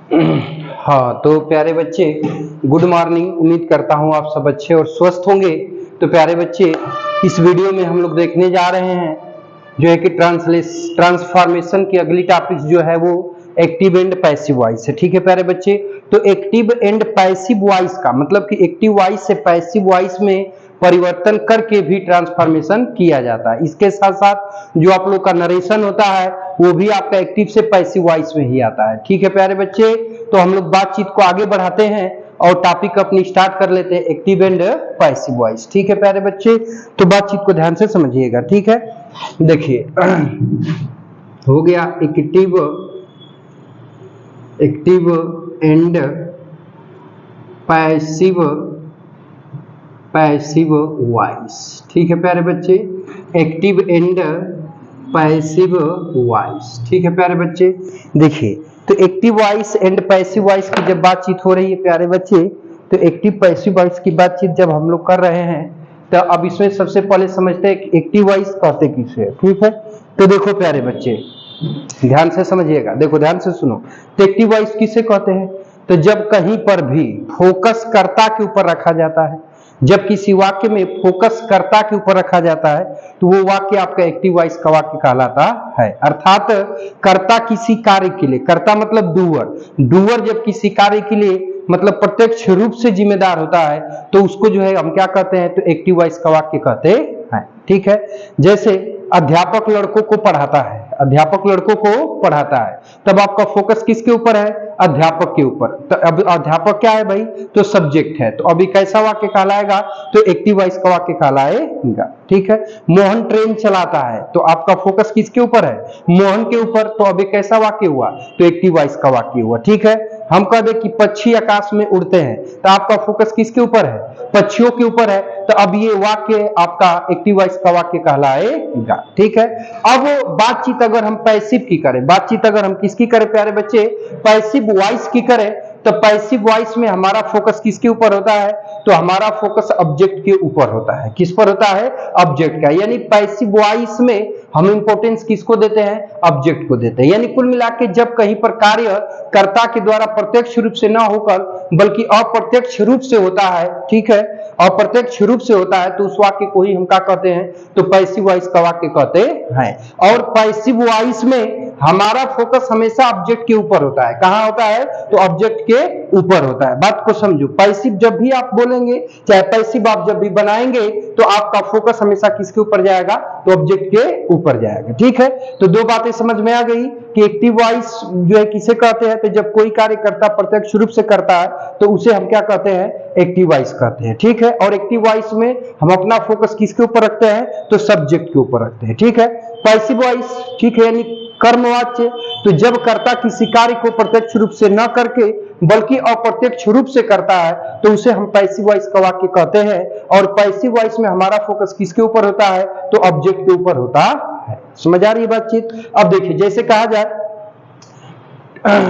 हाँ तो प्यारे बच्चे, गुड मॉर्निंग। उम्मीद करता हूँ आप सब अच्छे और स्वस्थ होंगे। तो प्यारे बच्चे, इस वीडियो में हम लोग देखने जा रहे हैं जो है कि ट्रांसफॉर्मेशन की अगली टॉपिक जो है वो एक्टिव एंड पैसिव वॉइस है। ठीक है प्यारे बच्चे, तो एक्टिव एंड पैसिव वॉइस का मतलब कि एक्टिव वॉइस से पैसिव वॉइस में परिवर्तन करके भी ट्रांसफॉर्मेशन किया जाता है। इसके साथ साथ जो आप लोग का नरेशन होता है वो भी आपका एक्टिव से पैसिव वॉइस में ही आता है। ठीक है प्यारे बच्चे, तो हम लोग बातचीत को आगे बढ़ाते हैं और टॉपिक अपनी स्टार्ट कर लेते हैं, एक्टिव एंड पैसिव वॉइस। ठीक है प्यारे बच्चे, तो बातचीत को ध्यान से समझिएगा। ठीक है, देखिए हो गया एक्टिव एंड पैसिव वॉइस। ठीक है प्यारे बच्चे, एक्टिव एंड पैसिव वॉइस। ठीक है प्यारे बच्चे, देखिए तो active voice and passive voice की जब बातचीत हो रही है प्यारे बच्चे, तो एक्टिव पैसिव वॉइस की बातचीत जब हम लोग कर रहे हैं तो अब इसमें सबसे पहले समझते हैं कि एक्टिव वॉइस कहते किसे। ठीक है, तो देखो प्यारे बच्चे ध्यान से समझिएगा, देखो ध्यान से सुनो। तो एक्टिव वॉइस किसे कहते हैं? तो जब कहीं पर भी फोकस कर्ता के ऊपर रखा जाता है, जब किसी वाक्य में फोकस कर्ता के ऊपर रखा जाता है तो वो वाक्य आपका एक्टिव वॉइस का वाक्य कहलाता है। अर्थात कर्ता किसी कार्य के लिए, कर्ता मतलब डूअर जब किसी कार्य के लिए मतलब प्रत्यक्ष रूप से जिम्मेदार होता है तो उसको जो है हम क्या कहते हैं, तो एक्टिव वॉइस का वाक्य कहते हैं। ठीक है, जैसे अध्यापक लड़कों को पढ़ाता है, अध्यापक लड़कों को पढ़ाता है, तब आपका फोकस किसके ऊपर है? अध्यापक के ऊपर। तो अब अध्यापक क्या है भाई? तो सब्जेक्ट है, तो अभी कैसा वाक्य कहलाएगा? तो एक्टिव वॉइस का वाक्य कहलाएगा। ठीक है, मोहन ट्रेन चलाता है, तो आपका फोकस किसके ऊपर है? मोहन के ऊपर, तो अभी कैसा वाक्य हुआ? तो एक्टिव वॉइस का वाक्य हुआ। ठीक है, हम कह दे कि पक्षी आकाश में उड़ते हैं, तो आपका फोकस किसके ऊपर है? पक्षियों के ऊपर है, तो अब ये वाक्य आपका एक्टिव वॉइस का वाक्य कहलाएगा। ठीक है, अब बातचीत अगर हम पैसिव की करें, बातचीत अगर हम किसकी करें प्यारे बच्चे? पैसिव वॉइस की करें, तो पैसिव वॉइस में हमारा फोकस किसके ऊपर होता है? तो हमारा फोकस ऑब्जेक्ट के ऊपर होता है। किस पर होता है? ऑब्जेक्ट का। यानी पैसिव वॉइस में हम इंपॉर्टेंस किसको देते हैं? ऑब्जेक्ट को देते हैं। यानी कुल मिला के जब कहीं पर कार्य कर्ता के द्वारा प्रत्यक्ष रूप से ना होकर बल्कि अप्रत्यक्ष रूप से होता है, ठीक है, अप्रत्यक्ष रूप से होता है, तो उस वाक्य को ही हम क्या कहते हैं? तो पैसिव वॉइस का वाक्य कहते हैं। और पैसिव वॉइस में हमारा फोकस हमेशा ऑब्जेक्ट के ऊपर होता है। कहां होता है? तो ऑब्जेक्ट के ऊपर होता है। बात को समझो, पैसिव जब भी आप बोलेंगे, चाहे पैसिव आप जब भी बनाएंगे, तो आपका फोकस हमेशा किसके ऊपर जाएगा? तो ऑब्जेक्ट के ऊपर जाएगा। ठीक है, तो दो बातें समझ में आ गई कि एक्टिव वॉइस जो है किसे कहते हैं? तो जब कोई कार्य कर्ता प्रत्यक्ष रूप से करता है तो उसे हम क्या कहते हैं? एक्टिव वॉइस कहते हैं। ठीक है, और एक्टिव वॉइस में हम अपना फोकस किसके ऊपर रखते हैं? तो सब्जेक्ट के ऊपर रखते हैं। ठीक है, पैसिव वॉइस, ठीक है, यानी कर्मवाच्य, तो जब कर्ता किसी कार्य को प्रत्यक्ष रूप से न करके बल्कि अप्रत्यक्ष रूप से करता है तो उसे हम पैसिव वॉइस का वाक्य कहते हैं। और पैसिव वॉइस में हमारा फोकस किसके ऊपर होता है? तो ऑब्जेक्ट के ऊपर होता है। समझ आ रही है बातचीत? अब देखिए, जैसे कहा जाए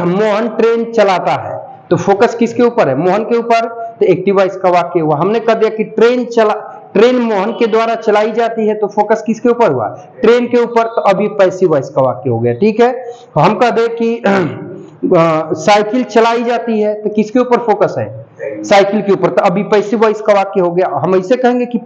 मोहन ट्रेन चलाता है, तो फोकस किसके ऊपर है? मोहन के ऊपर, तो एक्टिव वॉइस का वाक्य हुआ। हमने कह दिया कि ट्रेन मोहन के द्वारा चलाई जाती है, तो फोकस किसके ऊपर हुआ? ट्रेन के ऊपर, तो अभी पैसिव वॉइस का वाक्य हो गया। ठीक है, हम कह दे कि साइकिल चलाई जाती है, तो किसके ऊपर फोकस है? साइकिल के ऊपर, तो अभी पैसिव वॉइस का वाक्य हो गया। हम ऐसे कहेंगे कि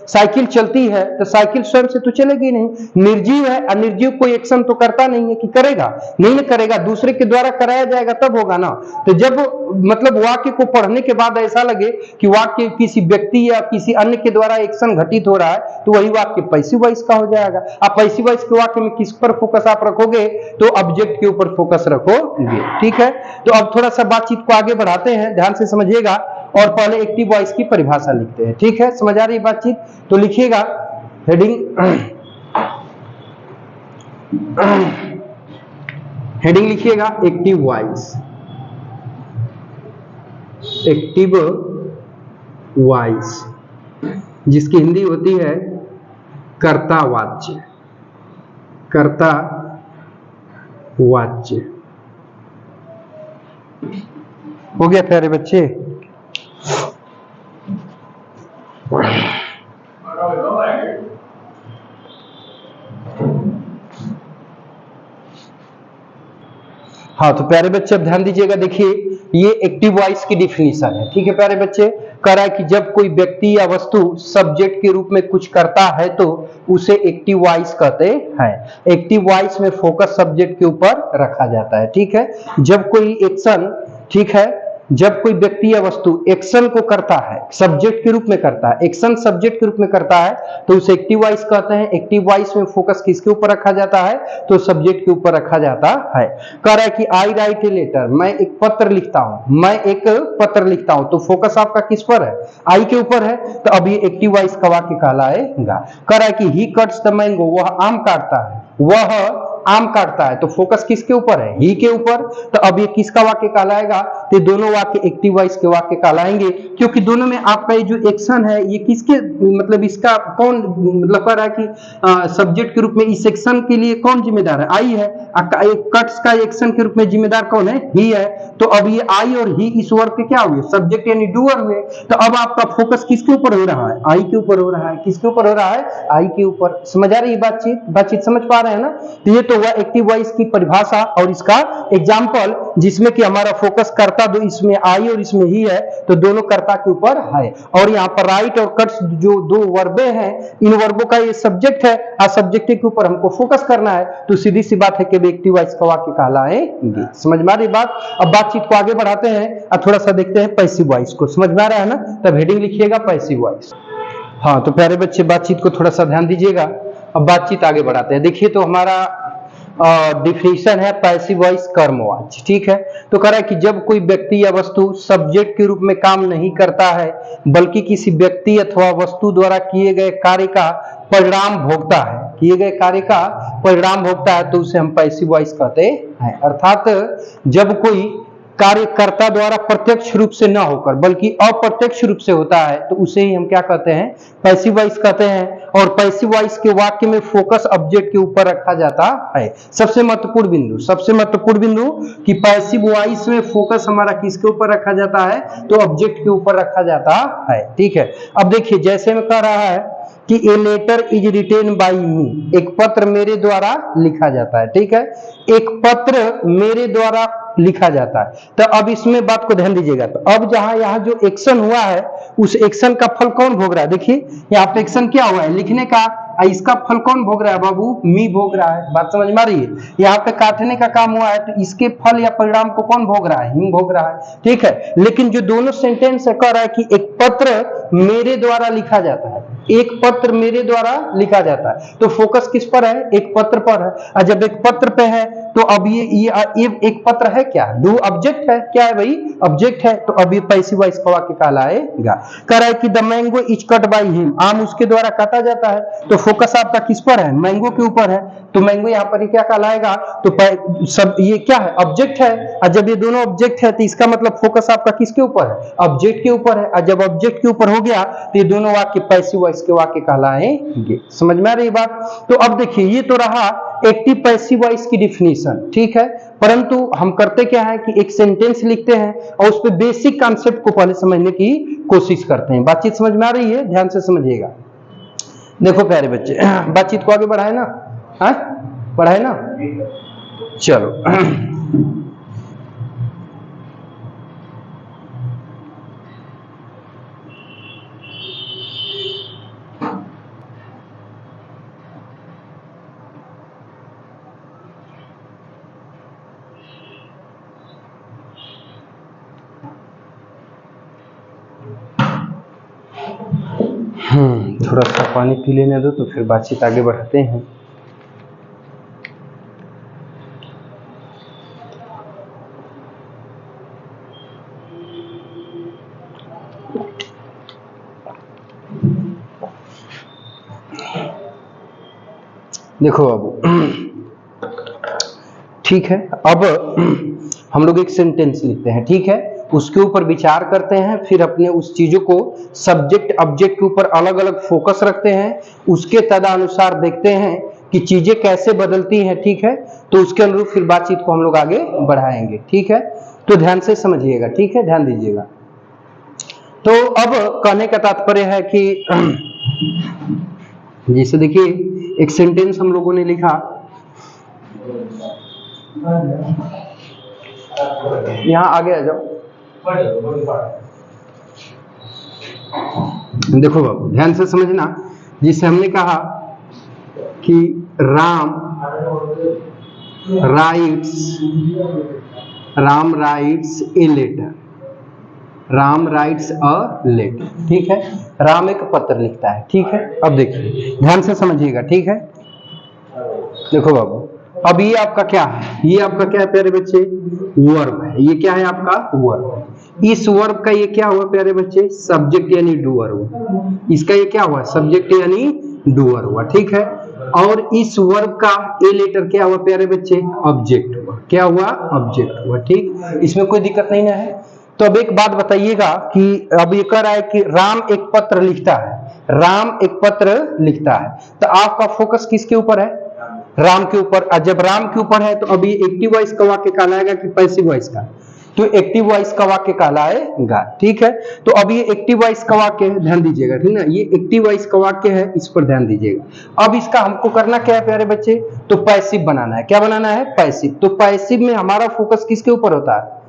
साइकिल चलती है, तो साइकिल स्वयं से तो चलेगी नहीं, निर्जीव है, अनिर्जीव कोई एक्शन तो करता नहीं है कि करेगा, नहीं करेगा, दूसरे के द्वारा कराया जाएगा तब होगा ना। तो जब मतलब वाक्य को पढ़ने के बाद ऐसा लगे कि वाक्य किसी व्यक्ति या किसी अन्य के द्वारा एक्शन घटित हो रहा है, तो वही वाक्य पैसिव वॉइस का हो जाएगा। आप पैसिव वॉइस के वाक्य में किस पर फोकस आप रखोगे? तो ऑब्जेक्ट के ऊपर फोकस रखोगे। ठीक है, तो अब थोड़ा सा बातचीत को आगे बढ़ाते हैं, ध्यान से समझिएगा, और पहले एक्टिव वॉइस की परिभाषा लिखते हैं। ठीक है, समझ आ रही है बातचीत? तो लिखिएगा हेडिंग लिखिएगा एक्टिव वॉइस। एक्टिव वॉइस जिसकी हिंदी होती है कर्तावाच्य, कर्तावाच्य। हो गया प्यारे बच्चे? हाँ तो प्यारे बच्चे अब ध्यान दीजिएगा, देखिए ये एक्टिव वॉइस की डिफिनीशन है। ठीक है प्यारे बच्चे, कह रहा है कि जब कोई व्यक्ति या वस्तु सब्जेक्ट के रूप में कुछ करता है तो उसे एक्टिव वॉइस कहते हैं। एक्टिव वॉइस में फोकस सब्जेक्ट के ऊपर रखा जाता है। ठीक है, जब कोई एक्शन, ठीक है, जब कोई व्यक्ति या वस्तु एक्शन को करता है, सब्जेक्ट के रूप में करता है, एक्शन सब्जेक्ट के रूप में करता है तो उसे एक्टिव वॉइस कहते हैं। एक्टिव वॉइस में फोकस किसके ऊपर रखा जाता है, तो सब्जेक्ट के ऊपर रखा जाता है। कह रहा है कि आई राइट ए लेटर, मैं एक पत्र लिखता हूं, मैं एक पत्र लिखता हूं, तो फोकस आपका किस पर है, आई के ऊपर है, तो अब ये एक्टिव वॉइस का वाक्य कहलाएगा। कह रहा है कि ही कट्स द मैंगो, वह आम काटता है, वह आम काटता है, तो फोकस किसके ऊपर है, ही के ऊपर, तो अब ये किसका वाक्य कहलाएगा, तो दोनों वाक्य एक्टिव वॉइस के वाक्य कहलाएंगे, क्योंकि दोनों में आपका ये जो एक्शन है ये किसके, मतलब इसका कौन, मतलब कह रहा है कि सब्जेक्ट के रूप में इस एक्शन के लिए कौन जिम्मेदार है, आई है, कट्स का एक्शन के रूप में जिम्मेदार कौन है, ही है, तो अब ये आई और ही इस वर्ग के क्या हुए, सब्जेक्ट यानी डूअर हुए, तो अब आपका फोकस किसके ऊपर हो रहा है, आई के ऊपर हो रहा है, किसके ऊपर हो रहा है, आई के ऊपर। समझ आ रही है बातचीत समझ पा रहे हैं ना, तो ये तो हुआ एक्टिव वॉइस की परिभाषा और इसका एग्जाम्पल, जिसमें कि हमारा फोकस कर्ता दो, इसमें आई और इसमें ही है, तो दोनों कर्ता के ऊपर है। और यहाँ पर राइट और कट्स जो दो वर्बे हैं, इन वर्बों का ये सब्जेक्ट है और सब्जेक्ट के ऊपर हमको फोकस करना है, तो सीधी सी बात है कि एक्टिव वॉइस का वाक्य कहलाएंगे। समझ में आ रही बात। अब बातचीत को आगे बढ़ाते हैं और थोड़ा सा देखते हैं पैसिव वॉइस को। समझ में आ रहा है ना, तब हेडिंग लिखिएगा पैसिव वॉइस। हाँ तो प्यारे बच्चे बातचीत को थोड़ा सा ध्यान दीजिएगा। अब बातचीत आगे बढ़ाते हैं। देखिए तो हमारा डिफिनीशन है पैसिव वॉइस कर्मवाच्य। ठीक है, तो कह रहा है कि जब कोई व्यक्ति या वस्तु सब्जेक्ट के रूप में काम नहीं करता है बल्कि किसी व्यक्ति अथवा वस्तु द्वारा किए गए कार्य का परिणाम भोगता है, किए गए कार्य का परिणाम भोगता है, तो उसे हम पैसिव वॉइस कहते हैं। अर्थात जब कोई कार्यकर्ता द्वारा प्रत्यक्ष रूप से न होकर बल्कि अप्रत्यक्ष रूप से होता है तो उसे ही हम क्या कहते हैं, पैसिव वॉइस कहते हैं। और पैसिव वॉइस के वाक्य में फोकस ऑब्जेक्ट के ऊपर रखा जाता है। सबसे महत्वपूर्ण बिंदु कि पैसिव वॉइस में फोकस हमारा किसके ऊपर रखा जाता है, तो ऑब्जेक्ट के ऊपर रखा जाता है। ठीक है, अब देखिए जैसे मैं कह रहा है कि a letter is written by me, एक पत्र मेरे द्वारा लिखा जाता है। ठीक है, एक पत्र मेरे द्वारा लिखा जाता है, तो अब इसमें बात को ध्यान दीजिएगा। तो अब जहां यहाँ जो एक्शन हुआ है उस एक्शन का फल कौन भोग रहा है, देखिए यहाँ पे एक्शन क्या हुआ है, लिखने का, इसका फल कौन भोग रहा है बाबू, मी भोग रहा है। बात समझ में आ रही है, यहाँ पे काटने का काम हुआ है तो इसके फल या परिणाम को कौन भोग रहा है, हिम भोग रहा है। ठीक है, लेकिन जो दोनों सेंटेंस है कह रहा है कि एक पत्र मेरे द्वारा लिखा जाता है, एक पत्र मेरे द्वारा लिखा जाता है, तो फोकस किस पर है, एक पत्र पर है। और जब एक पत्र पे है तो अब ये एक पत्र है क्या, डू ऑब्जेक्ट है, क्या है भाई, ऑब्जेक्ट है, तो अब ये पैसिव वॉइस का वाक्य कहलाएगा। कह रहा है कि the mango is cut by him, आम उसके द्वारा काटा जाता है, तो फोकस आपका किस पर है, मैंगो के ऊपर है, तो मैंगो यहाँ पर क्या कहलाएगा, तो सब ये क्या है, ऑब्जेक्ट है। और जब ये दोनों ऑब्जेक्ट है तो इसका मतलब फोकस आपका किसके ऊपर है, ऑब्जेक्ट के ऊपर है। और जब ऑब्जेक्ट के ऊपर हो गया तो ये दोनों वाक्य पैसिव वॉइस के वाक्य कहलाएंगे। समझ में आ रही बात। तो अब देखिए ये तो रहा एक्टिव पैसिव वॉइस की डिफिनीशन। ठीक है, परंतु हम करते क्या है कि एक सेंटेंस लिखते हैं और उस पर बेसिक कॉन्सेप्ट को पहले समझने की कोशिश करते हैं। बातचीत समझ में आ रही है, ध्यान से समझिएगा। देखो प्यारे बच्चे बातचीत को आगे बढ़ाए ना, हाँ बढ़ाए ना, चलो थोड़ा सा पानी पी लेने दो तो फिर बातचीत आगे बढ़ाते हैं। देखो अब ठीक है, अब हम लोग एक सेंटेंस लिखते हैं। ठीक है, उसके ऊपर विचार करते हैं, फिर अपने उस चीजों को सब्जेक्ट ऑब्जेक्ट के ऊपर अलग अलग फोकस रखते हैं, उसके तदनुसार देखते हैं कि चीजें कैसे बदलती हैं। ठीक है, तो उसके अनुरूप फिर बातचीत को हम लोग आगे बढ़ाएंगे। ठीक है, तो ध्यान से समझिएगा। ठीक है, ध्यान दीजिएगा। तो अब कहने का तात्पर्य है कि जैसे देखिए एक सेंटेंस हम लोगों ने लिखा, यहाँ आगे आ जाओ। देखो बाबू ध्यान से समझना, जिसे हमने कहा कि Ram writes a letter, Ram writes a letter, ठीक है। राम एक पत्र लिखता है, ठीक है। अब देखिए ध्यान से समझिएगा, ठीक है। देखो बाबू अब ये आपका क्या है, ये आपका क्या है प्यारे बच्चे, वर्ब है। ये क्या है आपका वर्ब। इस वर्ब का ये क्या हुआ प्यारे बच्चे, सब्जेक्ट यानी डूअर हुआ। इसका ये क्या हुआ, सब्जेक्ट यानी डूअर हुआ, ठीक है। और इस वर्ब का ए लेटर क्या हुआ प्यारे बच्चे, ऑब्जेक्ट हुआ। क्या हुआ, ऑब्जेक्ट हुआ, ठीक। इसमें कोई दिक्कत नहीं ना है। तो अब एक बात बताइएगा कि अब ये कह रहा है कि राम एक पत्र लिखता है, राम एक पत्र लिखता है, तो आपका फोकस किसके ऊपर है, राम के ऊपर। जब राम के ऊपर है तो अभी एक्टिव वॉइस का वाक्य कहलाएगा कि पैसिव वॉइस का, तो एक्टिव वॉइस का वाक्य कहलाएगा, ठीक है। तो अब ये एक्टिव वॉइस का वाक्य है, ध्यान दीजिएगा, ठीक ना। ये एक्टिव वॉइस का वाक्य है, इस पर ध्यान दीजिएगा। अब इसका हमको करना क्या है प्यारे बच्चे, तो पैसिव बनाना है। क्या बनाना है, पैसिव। तो पैसिव में हमारा फोकस किसके ऊपर होता है,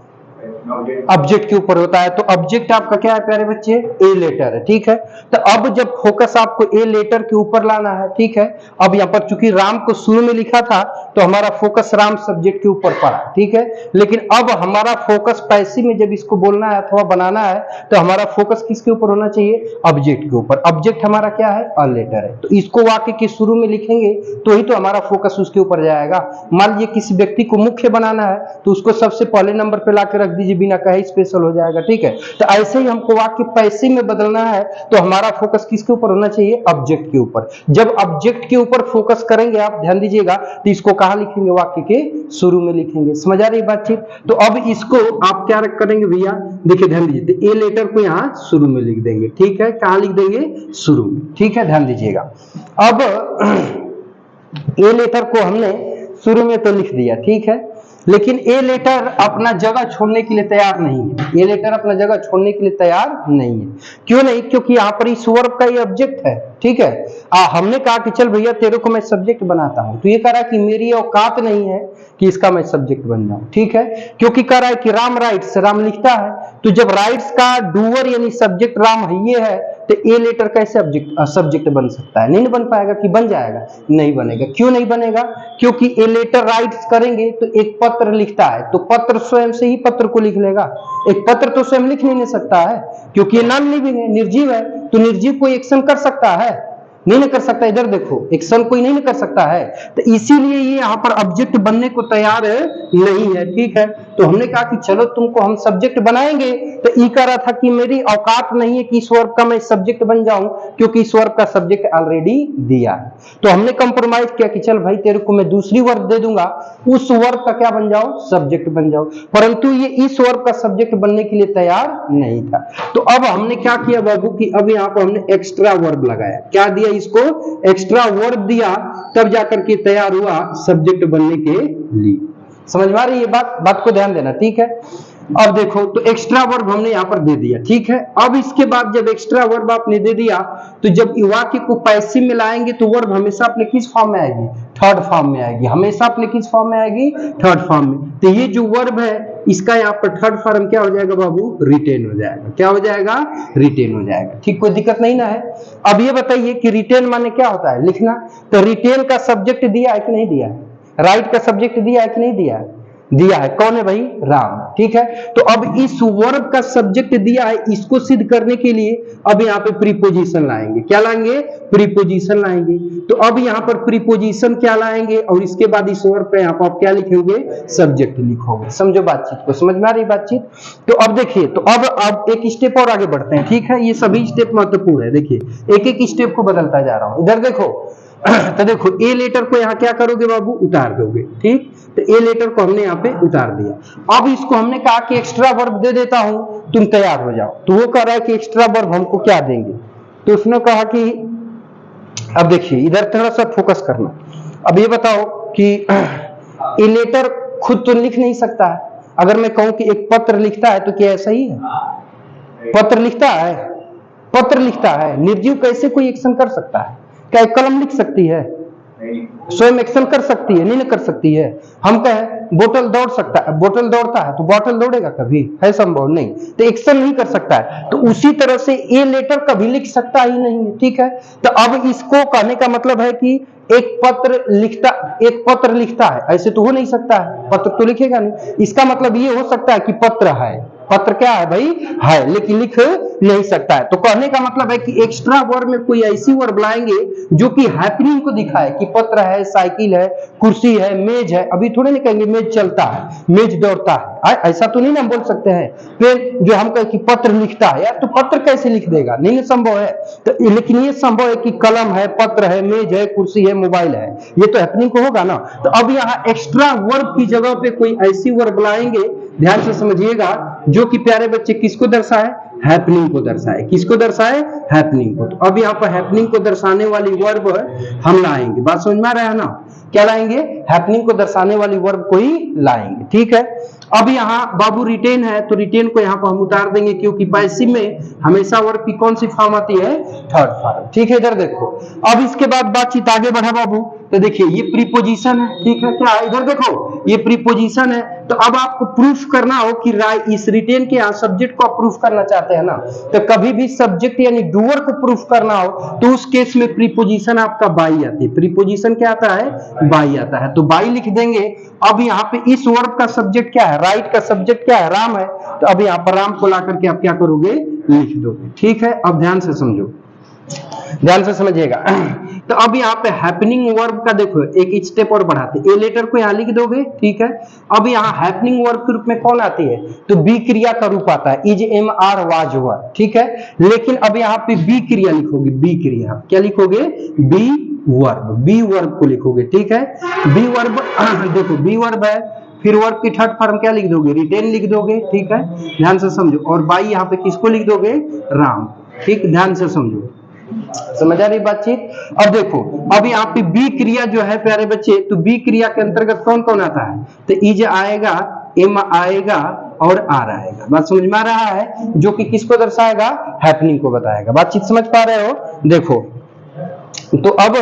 ऑब्जेक्ट के ऊपर होता है। तो ऑब्जेक्ट आपका क्या है प्यारे बच्चे, ए लेटर है, ठीक है। तो अब जब फोकस आपको ए लेटर के ऊपर लाना है, ठीक है। अब यहाँ पर चूंकि राम को शुरू में लिखा था तो हमारा फोकस राम सब्जेक्ट के ऊपर पड़ा, ठीक है। लेकिन अब हमारा फोकस पैसिव में जब इसको बोलना है अथवा बनाना है तो हमारा फोकस किसके ऊपर होना चाहिए, ऑब्जेक्ट के ऊपर। ऑब्जेक्ट हमारा क्या है, अ लेटर है। तो इसको वाक्य के शुरू में लिखेंगे तो ही तो हमारा फोकस उसके ऊपर जाएगा। मान लीजिए किसी व्यक्ति को मुख्य बनाना है तो उसको सबसे पहले नंबर पे लाके रख दीजिए, बिना कहे स्पेशल हो जाएगा, ठीक है। तो ऐसे ही हमको वाक्य पैसिव में बदलना है तो हमारा फोकस किसके ऊपर होना चाहिए, ऑब्जेक्ट के ऊपर। जब ऑब्जेक्ट के ऊपर फोकस करेंगे आप, ध्यान दीजिएगा, तो इसको कहां लिखेंगे, वाक्य के शुरू में लिखेंगे। समझ आ रही बातचीत। तो अब इसको आप क्या करेंगे भैया, देखिए ध्यान दीजिए, तो ए लेटर को यहां शुरू में लिख देंगे, ठीक है। कहां लिख देंगे, शुरू में, ठीक है। ध्यान दीजिएगा। अब ए लेटर को हमने शुरू में तो लिख दिया, ठीक है। लेकिन ए लेटर अपना जगह छोड़ने के लिए तैयार नहीं है। ए लेटर अपना जगह छोड़ने के लिए तैयार नहीं है। क्यों नहीं, क्योंकि यहाँ पर इस वर्ब का ये ऑब्जेक्ट है, ठीक है। हमने कहा कि चल भैया तेरे को मैं सब्जेक्ट बनाता हूं, तो ये कह रहा है कि मेरी औकात नहीं है कि इसका मैं सब्जेक्ट बन जाऊं, ठीक है। क्योंकि कह रहा है कि राम राइट्स, राम लिखता है, तो जब राइट्स का डूअर यानी सब्जेक्ट राम है ये है, तो ए लेटर कैसे सब्जेक्ट बन सकता है, नहीं बन पाएगा कि बन जाएगा, नहीं बनेगा। क्यों नहीं बनेगा, क्योंकि ए लेटर राइट्स करेंगे तो एक पत्र लिखता है, तो पत्र स्वयं से ही पत्र को लिख लेगा। एक पत्र तो स्वयं लिख नहीं सकता है क्योंकि ये नॉन लिविंग है, निर्जीव है। तो निर्जीव कोई एक्शन कर सकता है, नहीं कर सकता। इधर देखो, एक्शन कोई नहीं कर सकता है, तो इसीलिए ये यहाँ पर ऑब्जेक्ट बनने को तैयार नहीं है, ठीक है। तो हमने कहा कि चलो तुमको हम सब्जेक्ट बनाएंगे, तो ये कह रहा था कि मेरी औकात नहीं है कि इस वर्ब का मैं सब्जेक्ट बन जाऊं, क्योंकि इस वर्ब का सब्जेक्ट ऑलरेडी दिया है। तो हमने कंप्रोमाइज किया कि चल भाई तेरे को मैं दूसरी वर्ब दे दूंगा, उस वर्ब का क्या बन जाओ, सब्जेक्ट बन जाओ। परंतु ये इस वर्ब का सब्जेक्ट बनने के लिए तैयार नहीं था। तो अब हमने क्या किया बाबू कि अब यहाँ पर हमने एक्स्ट्रा वर्ब लगाया। क्या दिया, इसको एक्स्ट्रा वर्ब दिया, तब जाकर के तैयार हुआ सब्जेक्ट बनने के लिए। समझ में आ रही है बात को ध्यान देना, ठीक है। अब देखो, तो एक्स्ट्रा वर्ब हमने यहां पर दे दिया, ठीक है। अब इसके बाद जब एक्स्ट्रा वर्ब आपने दे दिया, तो जब वाक्य को पैसिव में लाएंगे तो वर्ब हमेशा अपने किस फॉर्म में आएगी, थर्ड फॉर्म में आएगी। हमेशा अपने किस फॉर्म में आएगी, थर्ड फॉर्म में। तो ये जो वर्ब है इसका यहाँ पर थर्ड फॉर्म क्या हो जाएगा बाबू, रिटेन हो जाएगा। क्या हो जाएगा, रिटेन हो जाएगा, ठीक। कोई दिक्कत नहीं ना है। अब ये बताइए कि रिटेन माने क्या होता है, लिखना। तो रिटेन का सब्जेक्ट दिया है कि नहीं दिया है, राइट का सब्जेक्ट दिया है कि नहीं दिया है, दिया है। कौन है भाई, राम, ठीक है। तो अब इस वर्ब का सब्जेक्ट दिया है, इसको सिद्ध करने के लिए अब यहाँ पे प्रीपोजिशन लाएंगे। क्या लाएंगे, प्रीपोजिशन लाएंगे। तो अब यहाँ पर प्रीपोजिशन क्या लाएंगे, और इसके बाद इस वर्ब पे यहाँ पर आप क्या लिखोगे, सब्जेक्ट लिखोगे। समझो बातचीत को, समझ में आ रही बातचीत। तो अब देखिए, तो अब एक स्टेप और आगे बढ़ते हैं, ठीक है। ये सभी स्टेप महत्वपूर्ण है, देखिए एक एक स्टेप को बदलता जा रहा हूं। इधर देखो, तो देखो ए लेटर को यहाँ क्या करोगे बाबू, उतार दोगे, ठीक। तो ए लेटर को हमने यहाँ पे उतार दिया। अब इसको हमने कहा कि एक्स्ट्रा वर्ब दे देता हूं, तुम तैयार हो जाओ। तो वो कह रहा है कि एक्स्ट्रा वर्ब हमको क्या देंगे, तो उसने कहा कि अब देखिए इधर थोड़ा सा फोकस करना। अब ये बताओ कि ए लेटर खुद तो लिख नहीं सकता है। अगर मैं कहूं कि एक पत्र लिखता है तो क्या ऐसा ही है, पत्र लिखता है, पत्र लिखता है। निर्जीव कैसे कोई एक्शन कर सकता है, क्या कलम लिख सकती है, स्वयं एक्शन कर सकती है, नहीं कर सकती है। हम कहें बोतल दौड़ सकता है, बोतल दौड़ता है तो बॉटल दौड़ेगा कभी? है संभव नहीं, तो एक्शन नहीं कर सकता है। तो उसी तरह से ए लेटर कभी लिख सकता ही नहीं है, ठीक है। तो अब इसको कहने का मतलब है कि एक पत्र लिखता है, ऐसे तो हो नहीं सकता है, पत्र तो लिखेगा नहीं। इसका मतलब ये हो सकता है कि पत्र है, पत्र क्या है भाई? है, लेकिन लिख नहीं सकता है। तो कहने का मतलब है कि एक्स्ट्रा वर्ब में कोई ऐसी वर्ब लाएंगे जो कि हैपनिंग को दिखाए कि पत्र है, साइकिल है, कुर्सी है, मेज है। अभी थोड़े नहीं कहेंगे मेज चलता है, मेज दौड़ता है, ऐसा तो नहीं ना बोल सकते हैं। फिर जो हम कहें कि पत्र लिखता है, यार तो पत्र कैसे लिख देगा? नहीं संभव है। तो लेकिन ये संभव है कि कलम है, पत्र है, मेज है, कुर्सी है, मोबाइल है, ये तो हैपनिंग को होगा ना। तो अब यहाँ एक्स्ट्रा वर्ब की जगह पे कोई ऐसी वर्ब लाएंगे, ध्यान से समझिएगा, जो कि प्यारे बच्चे किसको दर्शाए? हैपनिंग को दर्शाए। किसको दर्शाए? हैपनिंग को। तो अब यहाँ पर हैपनिंग को दर्शाने वाली वर्ब हम लाएंगे। बात समझ में आ रहा है ना? क्या लाएंगे? हैपनिंग को दर्शाने वाली वर्ब को ही लाएंगे, ठीक है। अब यहाँ बाबू रिटेन है, तो रिटेन को यहाँ पर हम उतार देंगे, क्योंकि पैसिव में हमेशा वर्ब की कौन सी फॉर्म आती है? थर्ड फॉर्म, ठीक है। इधर देखो, अब इसके बाद बातचीत आगे बढ़ा बाबू। तो देखिए ये प्रीपोजिशन है, ठीक है। क्या है? इधर देखो, ये प्रीपोजिशन है। तो अब आपको प्रूफ करना हो कि इस रिटेन के यहाँ सब्जेक्ट को प्रूफ करना चाहते हैं ना, तो कभी भी सब्जेक्ट यानी डूअर को प्रूफ करना हो तो उस केस में प्रीपोजिशन आपका बाई आती है। प्रीपोजिशन क्या आता है? बाई आता है। तो बाई लिख देंगे। अब यहाँ पे इस वर्ब का सब्जेक्ट क्या है? राइट का सब्जेक्ट क्या है? राम है। तो अब यहाँ पर राम को ला करके आप क्या करोगे? लिख दोगे, ठीक है। अब ध्यान से समझो, ध्यान से समझिएगा। तो अब यहाँ पे हैपनिंग वर्ब का देखो एक स्टेप और बढ़ाते, ए लेटर को यहाँ लिख दोगे, ठीक है। अब यहाँ हैपनिंग वर्ब के रूप में कौन आती है? तो बी क्रिया का रूप आता है, इज, एम, आर, वाज, वर, ठीक है। लेकिन अब यहाँ पे बी क्रिया लिखोगे, बी क्रिया क्या लिखोगे? बी वर्ब, बी वर्ब को लिखोगे, ठीक है। बी वर्ब देखो बी वर्ब है, फिर वर्ब की थर्ड फॉर्म क्या लिख दोगे? रिटेन लिख दोगे, ठीक है। ध्यान से समझो। और बाई यहाँ पे किसको लिख दोगे? राम, ठीक। ध्यान से समझो, समझ आ रही बातचीत? अब देखो, अब यहाँ पे बी क्रिया जो है प्यारे बच्चे, तो बी क्रिया के अंतर्गत कौन कौन आता है? तो इज आएगा, एम आएगा और आर आएगा। बात समझ में आ रहा है? जो कि किसको दर्शाएगा? हैपनिंग को बताएगा। बातचीत समझ पा रहे हो? देखो, तो अब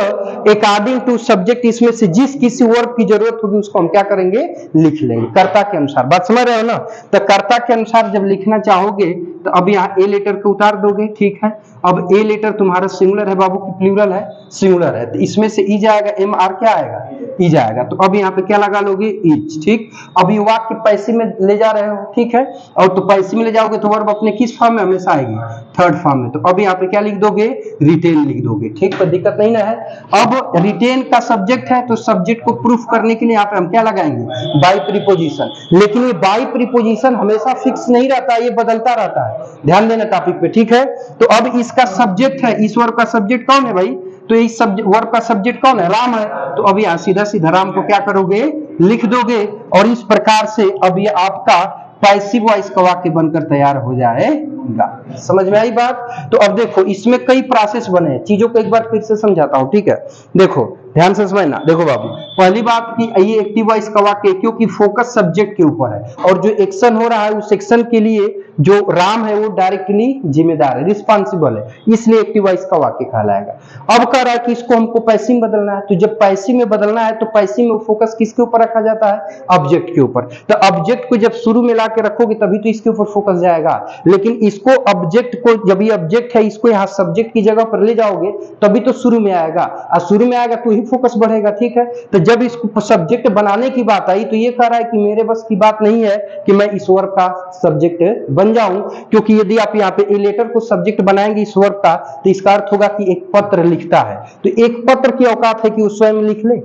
अकॉर्डिंग टू सब्जेक्ट इसमें से जिस किसी वर्ब की जरूरत होगी उसको हम क्या करेंगे? लिख लेंगे कर्ता के अनुसार। बात समझ रहे हो ना? तो कर्ता के अनुसार जब लिखना चाहोगे तो अब यहाँ ए लेटर को उतार दोगे, ठीक है। अब ए लेटर तुम्हारा सिंगुलर है बाबू की प्लूरल है? सिंगुलर है। तो इसमें से ई जाएगा, एम आर क्या आएगा? ई जाएगा। तो अब यहाँ पे क्या लगा लोगे? इज, ठीक। अब ये वाक्य पैसिव में ले जा रहे हो, ठीक है। और तो पैसिव में ले जाओगे तो वर्ब अपने किस फॉर्म में हमेशा आएगी? थर्ड फॉर्म में। तो अब यहाँ पे क्या लिख दोगे? रिटेन लिख दोगे, ठीक। कोई दिक्कत नहीं ना है? अब रिटेन का सब्जेक्ट है, तो सब्जेक्ट को प्रूफ करने के लिए यहाँ पे हम क्या लगाएंगे? By preposition. लेकिन ये बाई प्रीपोजिशन हमेशा फिक्स नहीं रहता, ये बदलता रहता है। ध्यान देना टॉपिक पे, ठीक है। तो अब इसका सब्जेक्ट है, इस वर्ब का सब्जेक्ट कौन है भाई? तो इस वर्ब का सब्जेक्ट कौन है? राम है। तो अब यहाँ सीधा सीधा राम को क्या करोगे? लिख दोगे। और इस प्रकार से अब ये आपका पैसिव वॉइस का वाक्य बनकर तैयार हो जाएगा। समझ में आई बात? तो अब देखो इसमें कई प्रोसेस बने हैं, चीजों को एक बार फिर से समझाता हूं, ठीक है। देखो ध्यान से समझना। देखो बाबू, पहली बात की ये एक्टिव वॉइस का वाक्य क्योंकि फोकस सब्जेक्ट के ऊपर है और जो एक्शन हो रहा है उस एक्शन के लिए जो राम है वो डायरेक्टली जिम्मेदार है, रिस्पॉन्सिबल है, इसलिए एक्टिव वॉइस का वाक्य कहलाएगा। अब कह रहा है कि इसको हमको पैसिव में बदलना है, तो जब पैसिव में बदलना है तो पैसिव में फोकस किसके ऊपर रखा जाता है? ऑब्जेक्ट के ऊपर। तो ऑब्जेक्ट को जब शुरू में ला के रखोगे तभी तो इसके ऊपर फोकस जाएगा। लेकिन इसको ऑब्जेक्ट को, जब ये ऑब्जेक्ट है इसको यहाँ सब्जेक्ट की जगह पर ले जाओगे तभी तो शुरू में आएगा, और शुरू में आएगा तो ही फोकस बढ़ेगा, ठीक है। तो जब इसको सब्जेक्ट बनाने की बात आई तो ये कह रहा है कि मेरे बस की बात नहीं है कि मैं इस वर्ब का सब्जेक्ट बन जाऊं, क्योंकि यदि आप यहाँ पे ए लेटर को सब्जेक्ट बनाएंगे इस वर्ब का तो इसका अर्थ होगा कि एक पत्र लिखता है, तो एक पत्र की औकात है कि वो स्वयं लिख ले?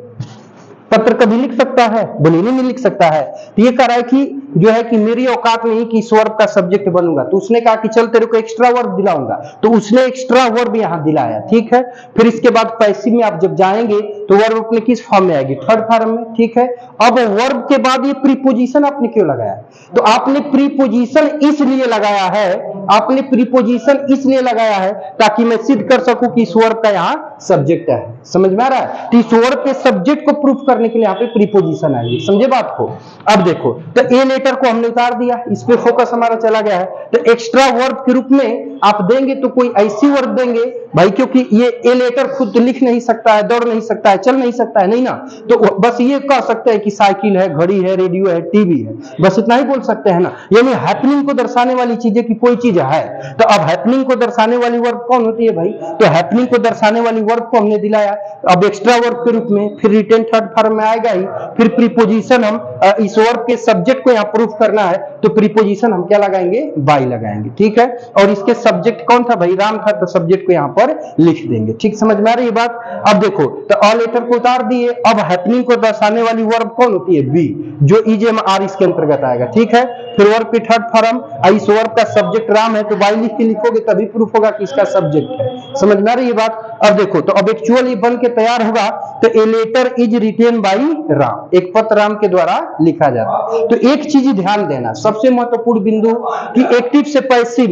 पत्र कभी लिख सकता है? बोलिए नहीं लिख सकता है। तो ये कह रहा है कि जो है कि मेरी औकात नहीं कि इस वर्ब का सब्जेक्ट बनूंगा, तो उसने कहा कि चल तेरे को एक्स्ट्रा वर्ब दिलाऊंगा, तो उसने एक्स्ट्रा वर्ब यहाँ दिलाया, ठीक है। फिर इसके बाद पैसिव में आप जब जाएंगे तो वर्ब अपने किस फॉर्म में आएगी? थर्ड फॉर्म में, ठीक है। अब वर्ब के बाद ये प्रीपोजिशन आपने क्यों लगाया? तो आपने प्रीपोजिशन इसलिए लगाया है आपने प्रीपोजिशन इसलिए लगाया है ताकि मैं सिद्ध कर सकूं कि इस वर्ब का यहाँ सब्जेक्ट है। समझ में आ रहा है? तो इस वर्ब के सब्जेक्ट को प्रूफ करने के लिए यहाँ पे प्रीपोजिशन आएगी। समझे बात को? अब देखो, तो ए लेटर को हमने उतार दिया, इस पे फोकस हमारा चला गया है। तो एक्स्ट्रा वर्ब के रूप में आप देंगे तो कोई ऐसी वर्ब देंगे भाई, क्योंकि ये ए लेटर खुद लिख नहीं सकता है, दौड़ नहीं सकता है, चल नहीं सकता है, नहीं ना, तो बस ये कह सकते हैं कि साइकिल है, घड़ी है, रेडियो है, टीवी है, बस इतना ही बोल सकते हैं ना। यानी हैपनिंग को दर्शाने वाली चीजें की कोई चीज है। तो अब हैपनिंग को दर्शाने वाली वर्ब कौन होती है भाई? तो हैपनिंग को दर्शाने वाली वर्ब को हमने दिलाया, अब एक्स्ट्रा वर्ब के रूप में, फिर रिटेन थर्ड फॉर्म में आएगा ही, फिर प्रीपोजिशन हम इस वर्ब के सब्जेक्ट को यहाँ प्रूफ करना है तो प्रीपोजिशन हम क्या लगाएंगे? बाई लगाएंगे। ठीक है, और इसके सब्जेक्ट कौन था भाई? राम था, तो सब्जेक्ट को यहाँ पर लिख देंगे। ठीक समझ में आ रही है बात? अब देखो, तो अ लेटर को उतार दिए, अब हैपनिंग को दर्शाने वाली वर्ब कौन होती है? बी, जो इजेम आर इसके अंतर्गत आएगा। ठीक है, फिर वर्ब की थर्ड फॉर्म, इस वर्ब का सब्जेक्ट राम है तो बाई लिख के लिखोगे तभी प्रूफ होगा कि इसका सब्जेक्ट है। समझ में आ रही है बात? अब देखो, तो अब एक्चुअली बन के तैयार होगा, तो a letter is written by Ram, एक पत्र राम के द्वारा लिखा जाता है। तो एक चीज ध्यान देना, सबसे महत्वपूर्ण बिंदु कि एक्टिव से पैसिव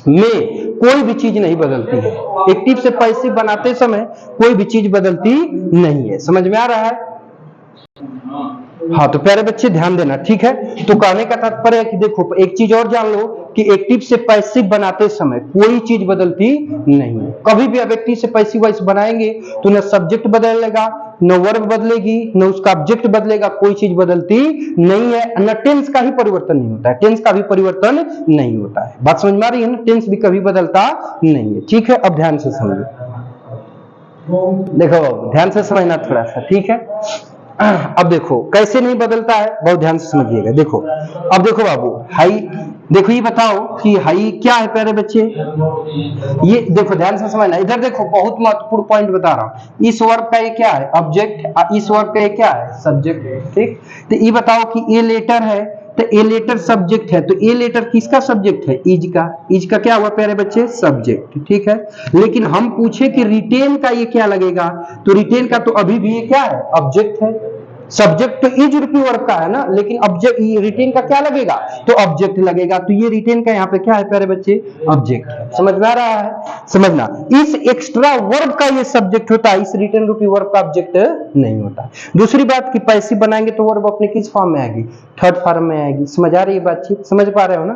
में कोई भी चीज नहीं बदलती है। एक्टिव से पैसिव बनाते समय कोई भी चीज बदलती नहीं है। समझ में आ रहा है? हाँ, तो प्यारे बच्चे ध्यान देना। ठीक है, तो कहने का तात्पर्य है कि देखो, एक चीज और जान लो कि एक्टिव से पैसिव बनाते समय कोई चीज बदलती नहीं है। कभी भी अब एक्टिव से पैसिव वॉइस बनाएंगे तो न सब्जेक्ट बदलेगा, न वर्ब बदलेगी, न उसका ऑब्जेक्ट बदलेगा, कोई चीज बदलती नहीं है। न टेंस का ही परिवर्तन नहीं होता है, टेंस का भी परिवर्तन नहीं होता है। बात समझ में आ रही है ना? टेंस भी कभी बदलता नहीं है। ठीक है, अब ध्यान से समझो, देखो ध्यान से समझना थोड़ा सा। ठीक है, अब देखो कैसे नहीं बदलता है, बहुत ध्यान से समझिएगा। देखो, अब देखो बाबू, हाई, देखो ये बताओ कि हाई क्या है प्यारे बच्चे? ये देखो ध्यान से समझना, इधर देखो, बहुत महत्वपूर्ण पॉइंट बता रहा हूं। इस वर्ब का ये क्या है? ऑब्जेक्ट, इस वर्ब का ये क्या है? सब्जेक्ट। ठीक, तो ये बताओ कि ए लेटर है, तो ए लेटर सब्जेक्ट है, तो ए लेटर किसका सब्जेक्ट है? इज का। इज का क्या हुआ प्यारे बच्चे? सब्जेक्ट। ठीक है, लेकिन हम पूछे कि रिटेन का ये क्या लगेगा, तो रिटेन का तो अभी भी ये क्या है? ऑब्जेक्ट है। सब्जेक्ट तो इज रूपी वर्ब का है ना, लेकिन ऑब्जेक्ट, रिटेन का क्या लगेगा? तो ऑब्जेक्ट लगेगा। तो ये रिटेन का यहाँ पे क्या है प्यारे बच्चे? ऑब्जेक्ट है। समझ में आ रहा है? समझना, इस एक्स्ट्रा वर्ब का ये सब्जेक्ट होता है, इस रिटेन रूपी वर्ब का ऑब्जेक्ट नहीं होता। दूसरी बात कि पैसिव बनाएंगे तो वर्ब अपने किस फॉर्म में आएगी? थर्ड फॉर्म में आएगी। समझ आ रही है बातचीत? समझ पा रहे हो ना?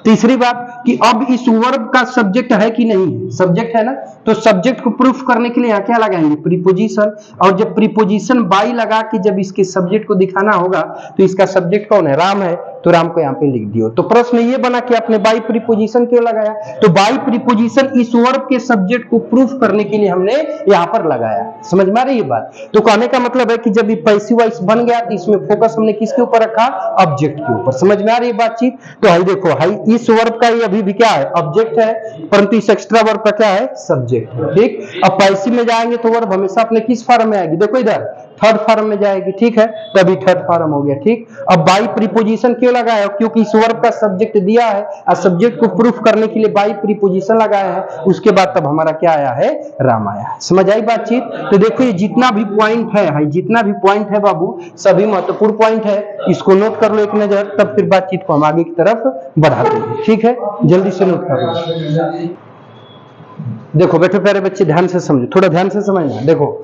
तीसरी बात कि अब इस वर्ब का सब्जेक्ट है कि नहीं है? सब्जेक्ट है ना, तो सब्जेक्ट को प्रूफ करने के लिए यहाँ क्या लगाएंगे? प्रीपोजिशन। और जब प्रीपोजिशन बाई लगा के जब इसके सब्जेक्ट को दिखाना होगा तो इसका सब्जेक्ट कौन है? राम है, तो राम को यहाँ पे लिख दियो। तो प्रश्न ये बना कि आपने बाई प्रीपोजिशन क्यों लगाया? तो बाई प्रीपोजिशन इस वर्ब के सब्जेक्ट को प्रूफ करने के लिए हमने यहाँ पर लगाया। समझ में आ रही है बात? तो कहने का मतलब है कि जब ये पैसिव वॉइस बन गया तो इसमें फोकस हमने किसके ऊपर रखा? ऑब्जेक्ट के ऊपर। समझ में आ रही है बातचीत? तो हाई देखो, हाई इस वर्ब का ये अभी भी क्या है? ऑब्जेक्ट है, परंतु इस एक्स्ट्रा वर्ब का क्या है? सब्जेक्ट है। ठीक, अब पैसिव में जाएंगे तो वर्ब हमेशा अपने किस फॉर्म में आएगी? देखो इधर थर्ड फॉर्म में जाएगी। ठीक है, तभी थर्ड फॉर्म हो गया। ठीक, अब बाई प्रीपोजिशन क्यों लगाया? क्योंकि इस वर्ब का सब्जेक्ट दिया है और सब्जेक्ट को प्रूफ करने के लिए बाई प्रीपोजिशन लगाया है। उसके बाद तब हमारा क्या आया है? राम आया है। समझ आई बातचीत? तो देखो, ये जितना भी पॉइंट है, जितना भी पॉइंट है बाबू, सभी महत्वपूर्ण पॉइंट है। इसको नोट कर लो एक नजर, तब फिर बातचीत को हम आगे की तरफ बढ़ाते हैं। ठीक है, जल्दी से नोट कर लो। देखो बैठो प्यारे बच्चे, ध्यान से समझो, थोड़ा ध्यान से समझना। देखो,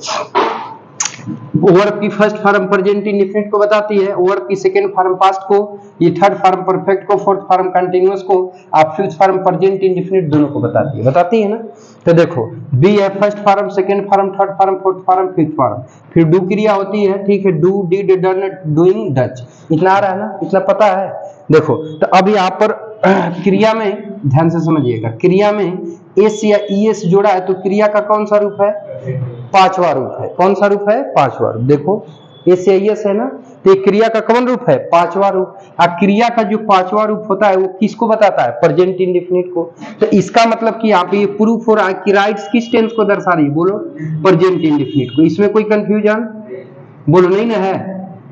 वर्ब की फर्स्ट फॉर्म प्रेजेंट इंडेफिनिट को बताती है, वर्ब की सेकंड फॉर्म पास्ट को, ये थर्ड फॉर्म परफेक्ट को, फोर्थ फॉर्म कंटीन्यूअस को, आप फिफ्थ फॉर्म प्रेजेंट इंडेफिनिट दोनों को बताती है ना। तो देखो, बी है first form, second form, third form, fourth form, fifth form. फिर डू क्रिया होती है। ठीक है, do, did, done, doing, Dutch. इतना आ रहा है ना? इतना पता है? देखो, तो अब यहाँ पर क्रिया में ध्यान से समझिएगा, क्रिया में एस या ईएस जोड़ा है तो क्रिया का कौन सा रूप है? पांचवा रूप है। कौन सा रूप है? पांचवा रूप। देखो, एस या ईएस है ना, तो क्रिया का कौन रूप है? पांचवा रूप। और क्रिया का जो पांचवा रूप होता है वो किसको बताता है? प्रेजेंट इंडेफिनिट को। तो इसका मतलब कि यहाँ पे ये प्रूफ हो रहा है कि राइट्स किस टेंस को दर्शा रही है? बोलो, प्रेजेंट इंडेफिनिट को। इसमें कोई कंफ्यूजन? बोलो नहीं ना है?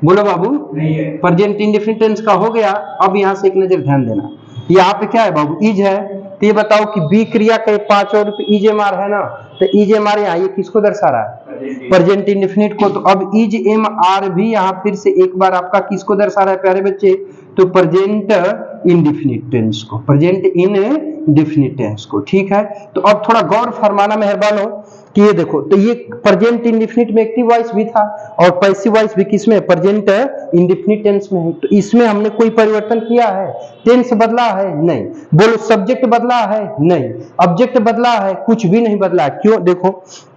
बोलो बाबू, प्रेजेंट इंडेफिनिट टेंस का हो गया। अब यहाँ से एक नजर ध्यान देना, यहाँ पे क्या है बाबू? इज है। तो ये बताओ कि बी क्रिया का पांचवा रूप इज एम आर है ना, तो इज एम आर यहाँ ये किसको दर्शा रहा है? प्रेजेंट इंडेफिनिट को। तो अब इज एम आर भी यहाँ फिर से एक बार आपका किसको दर्शा रहा है प्यारे बच्चे? तो प्रेजेंट इंडिफिनिट टेंस को, प्रेजेंट इंडिफिनिट टेंस को। ठीक है, तो अब थोड़ा गौर फरमाना मेहरबान हो कि ये देखो, तो ये प्रेजेंट इंडिफिनिट में एक्टिव वॉइस भी था और पैसिव वॉइस भी किसमें, प्रेजेंट इंडिफिनिट टेंस में है। तो इसमें हमने कोई परिवर्तन किया है? टेंस बदला है? नहीं। बोलो सब्जेक्ट बदला है? नहीं। ऑब्जेक्ट बदला है? कुछ भी नहीं बदला। क्यों? देखो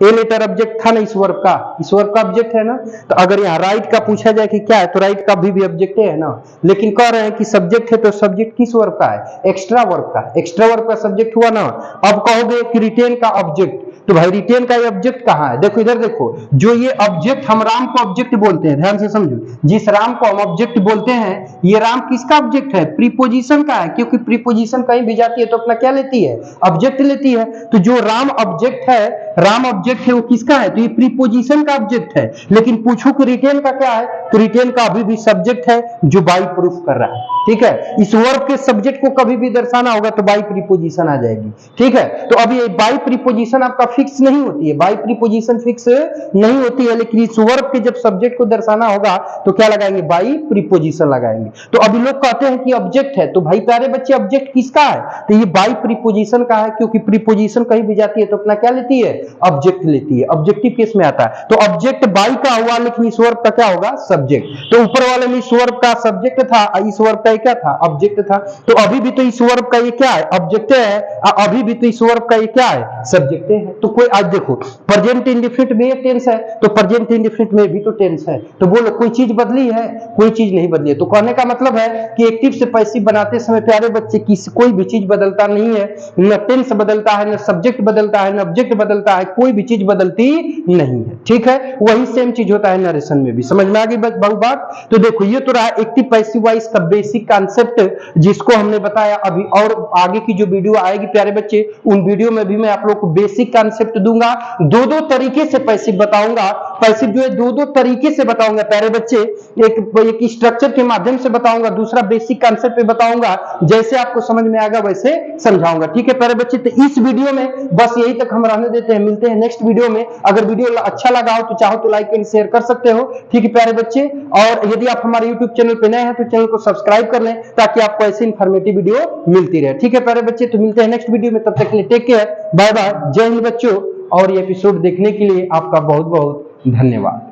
ए लेटर ऑब्जेक्ट था ना इस वर्ब का, इस वर्ब का ऑब्जेक्ट है ना, तो अगर यहाँ राइट का पूछा जाए कि क्या है, तो राइट का भी ऑब्जेक्ट है ना, लेकिन कह रहे हैं कि सब्जेक्ट है, तो सब्जेक्ट किस वर्ब का है? एक्स्ट्रा वर्ब का। एक्स्ट्रा वर्ब का सब्जेक्ट हुआ ना। अब कहोगे कि रिटेन का ऑब्जेक्ट, तो भाई रिटेन का ये ऑब्जेक्ट कहाँ है? देखो इधर देखो, जो ये ऑब्जेक्ट हम राम को ऑब्जेक्ट बोलते हैं, ध्यान से समझो, जिस राम को हम ऑब्जेक्ट बोलते हैं, ये राम किसका ऑब्जेक्ट है? प्रीपोजिशन का है, क्योंकि प्रीपोजिशन कहीं भी जाती है तो अपना क्या लेती है? ऑब्जेक्ट लेती है। तो जो राम ऑब्जेक्ट है, राम ऑब्जेक्ट है, वो किसका है? तो ये प्रीपोजिशन का ऑब्जेक्ट है। लेकिन पूछो कि रिटेन का क्या है, तो रिटेन का अभी भी सब्जेक्ट है जो बाई प्रूफ कर रहा है। ठीक है, इस वर्ब के सब्जेक्ट को कभी भी दर्शाना होगा तो बाई प्रीपोजिशन आ जाएगी। ठीक है, तो अब ये बाई प्रीपोजिशन आपका फिक्स नहीं होती है, बाई प्रीपोजिशन फिक्स नहीं होती है, लेकिन इस वर्ब के जब सब्जेक्ट को दर्शाना होगा तो क्या लगाएंगे? बाई प्रीपोजिशन लगाएंगे। तो अभी लोग कहते हैं कि ऑब्जेक्ट है, तो भाई प्यारे बच्चे ऑब्जेक्ट किसका है? तो ये बाई प्रीपोजिशन का है, क्योंकि प्रीपोजिशन कहीं भी जाती है तो अपना क्या लेती है? ऑब्जेक्ट लेती है। ऑब्जेक्टिव केस में आता है, तो ऑब्जेक्ट बाई का हुआ, लेकिन इस वर्ब का क्या होगा? सब्जेक्ट। तो ऊपर वाले में इस वर्ब का सब्जेक्ट था, इस वर्ब का क्या था? ऑब्जेक्ट था। तो अभी भी तो इस वर्ब का ये क्या है? ऑब्जेक्ट है। अभी भी तो इस वर्ब का ये क्या है? सब्जेक्ट है। तो कोई आज देखो प्रेजेंट इंडिफिनिट में ये टेंस है, तो प्रेजेंट इंडिफिनिट में भी तो टेंस है। तो बोलो कोई चीज बदली है? कोई चीज नहीं बदली है। तो कहने का मतलब है कि एक्टिव से पैसिव बनाते समय प्यारे बच्चे कोई भी चीज बदलता नहीं है, न टेंस बदलता है, न सब्जेक्ट बदलता है, न ऑब्जेक्ट बदलता है, कोई भी चीज बदलती नहीं है। ठीक है, वही सेम चीज होता है नरेशन में भी। समझ में आ गई बहु बात? तो देखो ये तो रहा एक्टिव पैसिव वॉइस का बेसिक कॉन्सेप्ट, जिसको हमने बताया। अभी और आगे की जो वीडियो आएगी प्यारे बच्चे, उन वीडियो में भी मैं आप लोग को बेसिक कॉन्सेप्ट दूंगा। दो तरीके से पैसिव बताऊंगा। पैसिव जो है दो तरीके से बताऊंगा प्यारे बच्चे, एक स्ट्रक्चर के माध्यम से बताऊंगा, दूसरा बेसिक कॉन्सेप्ट पे बताऊंगा। जैसे आपको समझ में आएगा वैसे समझाऊंगा। ठीक है प्यारे बच्चे, तो इस वीडियो में बस यही तक हम रहने देते हैं। मिलते हैं नेक्स्ट वीडियो में। अगर वीडियो अच्छा लगा हो तो चाहो तो लाइक एंड शेयर कर सकते हो। ठीक है प्यारे बच्चे, और यदि आप हमारे यूट्यूब चैनल पे नए हैं तो चैनल को सब्सक्राइब कर लें, ताकि आपको ऐसी इंफॉर्मेटिव वीडियो मिलती रहे। ठीक है प्यारे बच्चे, तो मिलते हैं नेक्स्ट वीडियो में। तब तक के लिए टेक केयर, बाय बाय, जय हिंद बच्चों। और ये एपिसोड देखने के लिए आपका बहुत बहुत धन्यवाद।